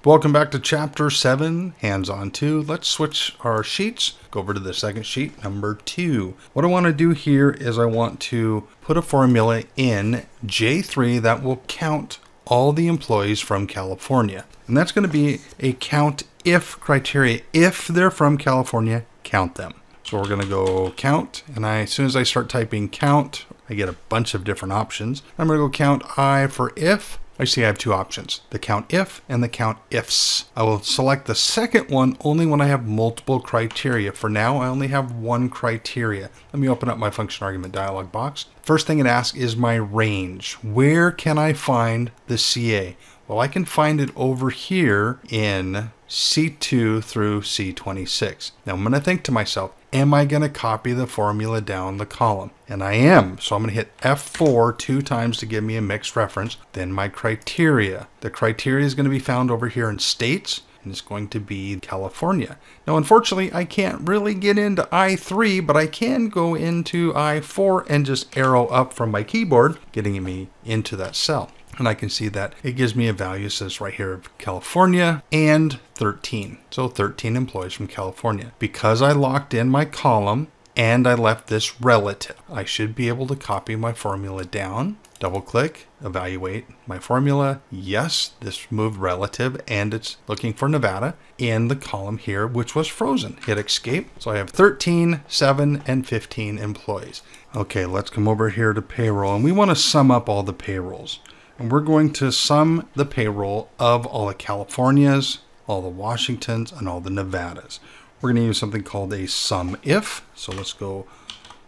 Welcome back to Chapter 7, Hands-On 2. Let's switch our sheets. Go over to the second sheet, number 2. What I want to do here is I want to put a formula in J3 that will count all the employees from California. And that's going to be a count if criteria. If they're from California, count them. So we're going to go count, and as soon as I start typing count, I get a bunch of different options. I'm going to go count I for if. I see I have two options, the count if and the count ifs. I will select the second one only when I have multiple criteria. For now, I only have one criteria. Let me open up my function argument dialog box. First thing it asks is my range. Where can I find the CA? Well, I can find it over here in C2 through C26. Now I'm going to think to myself, am I going to copy the formula down the column? And I am. So I'm going to hit F4 2 times to give me a mixed reference. Then my criteria. The criteria is going to be found over here in states, and it's going to be California. Now, unfortunately, I can't really get into I3, but I can go into I4 and just arrow up from my keyboard, getting me into that cell. And I can see that it gives me a value, says right here, of California and 13. So 13 employees from California. Because I locked in my column and I left this relative, I should be able to copy my formula down, double click, evaluate my formula. Yes, this moved relative and it's looking for Nevada in the column here, which was frozen. Hit escape. So I have 13, 7, and 15 employees. Okay, let's come over here to payroll, and we want to sum up all the payrolls. And we're going to sum the payroll of all the Californias, all the Washingtons, and all the Nevadas. We're going to use something called a sum if. So let's go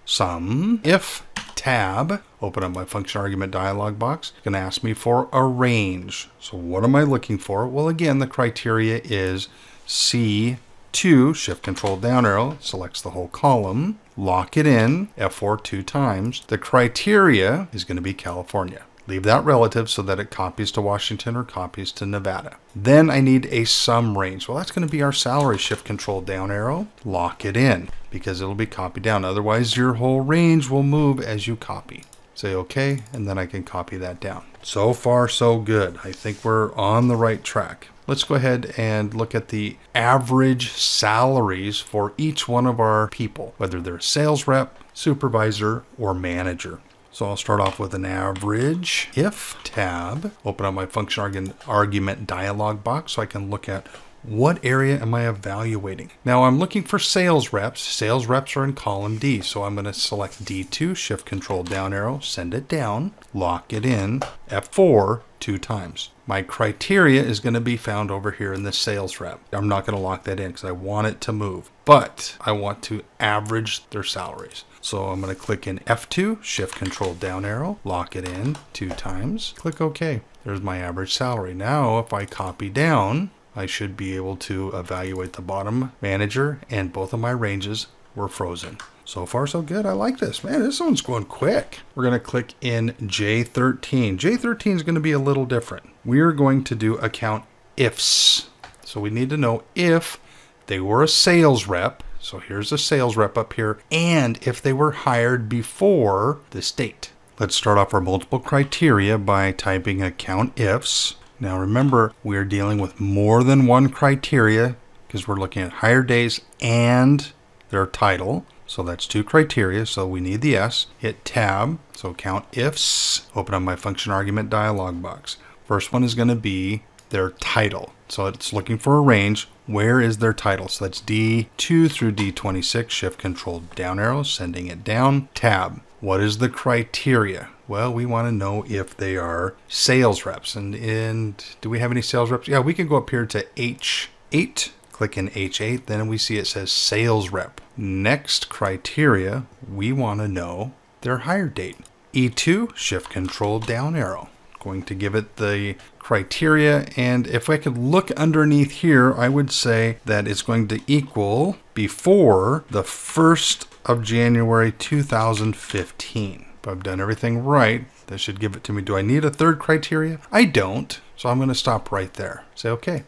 sum if tab. Open up my function argument dialog box. It's going to ask me for a range. So what am I looking for? Well, again, the criteria is C2, shift control down arrow, selects the whole column, lock it in, F4 2 times. The criteria is going to be California. Leave that relative so that it copies to Washington or copies to Nevada. Then I need a sum range. Well, that's going to be our salary. Shift control down arrow, lock it in because it'll be copied down. Otherwise, your whole range will move as you copy. Say okay, and then I can copy that down. So far, so good. I think we're on the right track. Let's go ahead and look at the average salaries for each one of our people, whether they're sales rep, supervisor, or manager. So I'll start off with an average if tab, open up my function argument dialog box so I can look at what area am I evaluating. Now I'm looking for sales reps. Sales reps are in column D. So I'm going to select D2, shift control down arrow, send it down, lock it in, F4 2 times. My criteria is going to be found over here in the sales rep. I'm not going to lock that in because I want it to move, but I want to average their salaries. So I'm going to click in F2, shift control down arrow, lock it in 2 times, click OK. There's my average salary. Now if I copy down, I should be able to evaluate the bottom manager, and both of my ranges were frozen. So far so good. I like this. Man, this one's going quick. We're going to click in J13. J13 is going to be a little different. We're going to do a count ifs. So we need to know if they were a sales rep. So here's a sales rep up here, and if they were hired before this date. Let's start off our multiple criteria by typing a count ifs. Now remember, we're dealing with more than one criteria because we're looking at hire days and their title. So that's 2 criteria, so we need the S. Hit tab, so count ifs, open up my function argument dialog box. First one is going to be their title. So it's looking for a range. Where is their title? So that's D2 through D26, shift control down arrow, sending it down, tab. What is the criteria? Well, we want to know if they are sales reps. And do we have any sales reps? Yeah, we can go up here to H8, click in H8, then we see it says sales rep. Next criteria, we want to know their hire date. E2, shift control down arrow. Going to give it the criteria, and if I could look underneath here, I would say that it's going to equal before the 1st of January 2015. If I've done everything right, that should give it to me. Do I need a third criteria? I don't, so I'm going to stop right there. Say okay.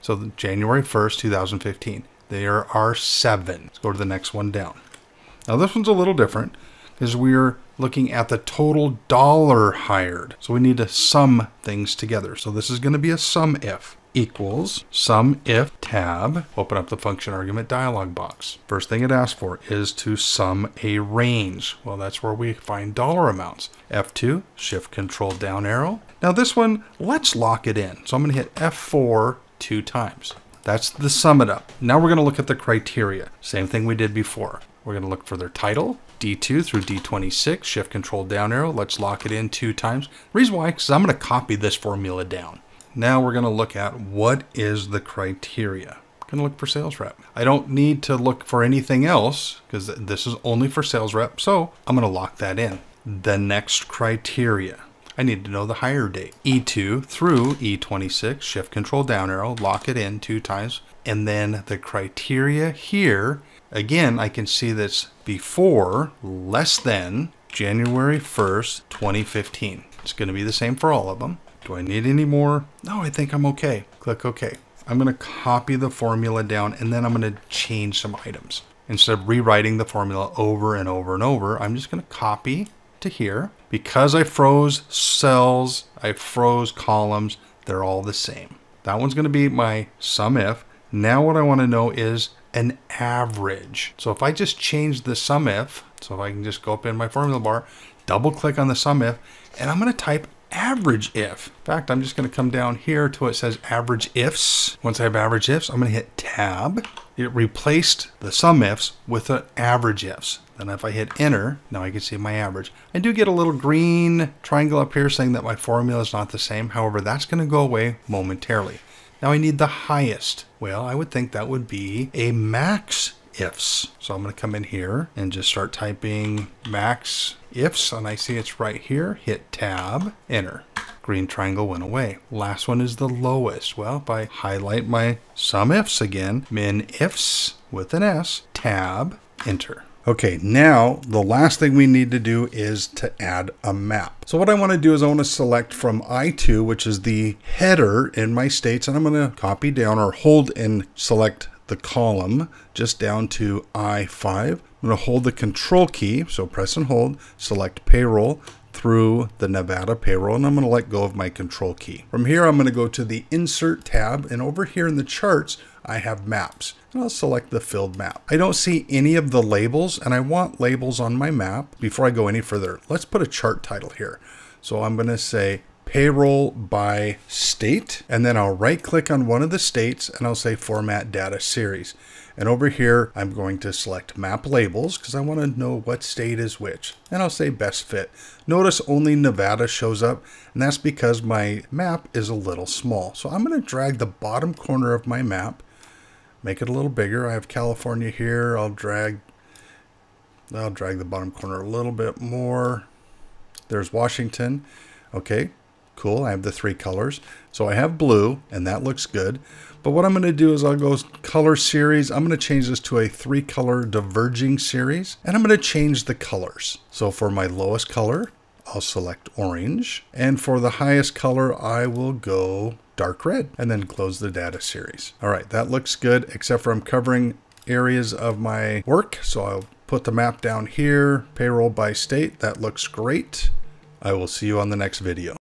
So January 1st, 2015. There are 7. Let's go to the next one down. Now this one's a little different because we're looking at the total dollar hired. So we need to sum things together. So this is going to be a sum if. equals sum if tab, open up the function argument dialog box. First thing it asks for is to sum a range. Well, that's where we find dollar amounts. F2, shift control down arrow. Now this one, let's lock it in. So I'm going to hit F4 2 times. That's the sum it up. Now we're going to look at the criteria. Same thing we did before. We're going to look for their title, D2 through D26, shift control down arrow. Let's lock it in 2 times. The reason why, because I'm going to copy this formula down. Now we're going to look at what is the criteria. I'm going to look for sales rep. I don't need to look for anything else because this is only for sales rep. So I'm going to lock that in. The next criteria. I need to know the hire date. E2 through E26, shift control down arrow, lock it in 2 times. And then the criteria here, again, I can see that's before, less than January 1st, 2015. It's going to be the same for all of them. Do I need any more? No, I think I'm okay. Click OK. I'm going to copy the formula down and then I'm going to change some items. Instead of rewriting the formula over and over and over, I'm just going to copy to here. Because I froze cells, I froze columns, they're all the same. That one's going to be my sum if. Now what I want to know is an average. So if I just change the sum if, so if I can just go up in my formula bar, double click on the sum if, and I'm going to type average if. In fact, I'm just going to come down here to it says average ifs. Once I have average ifs, I'm going to hit tab. It replaced the sum ifs with the average ifs. Then if I hit enter, now I can see my average. I do get a little green triangle up here saying that my formula is not the same. However, that's going to go away momentarily. Now I need the highest. Well, I would think that would be a max ifs. So I'm going to come in here and just start typing max ifs, and I see it's right here. Hit tab, enter. Green triangle went away. Last one is the lowest. Well, if I highlight my sum ifs again, min ifs with an S, tab, enter. Okay, now the last thing we need to do is to add a map. So what I want to do is I want to select from I2, which is the header in my states, and I'm going to copy down or hold and select the column just down to I5. I'm going to hold the control key, so press and hold, select payroll through the Nevada payroll, and I'm going to let go of my control key. From here, I'm going to go to the insert tab, and over here in the charts, I have maps. And I'll select the filled map. I don't see any of the labels, and I want labels on my map. Before I go any further, let's put a chart title here. So I'm going to say payroll by state, and then I'll right click on one of the states and I'll say format data series. And over here, I'm going to select map labels because I want to know what state is which. And I'll say best fit. Notice only Nevada shows up, and that's because my map is a little small. So I'm going to drag the bottom corner of my map, make it a little bigger. I have California here. I'll drag the bottom corner a little bit more. There's Washington. Okay, cool. I have the 3 colors. So I have blue, and that looks good. But what I'm going to do is I'll go color series. I'm going to change this to a 3-color diverging series, and I'm going to change the colors. So for my lowest color, I'll select orange, and for the highest color, I will go dark red, and then close the data series. All right, that looks good, except for I'm covering areas of my work. So I'll put the map down here, payroll by state. That looks great. I will see you on the next video.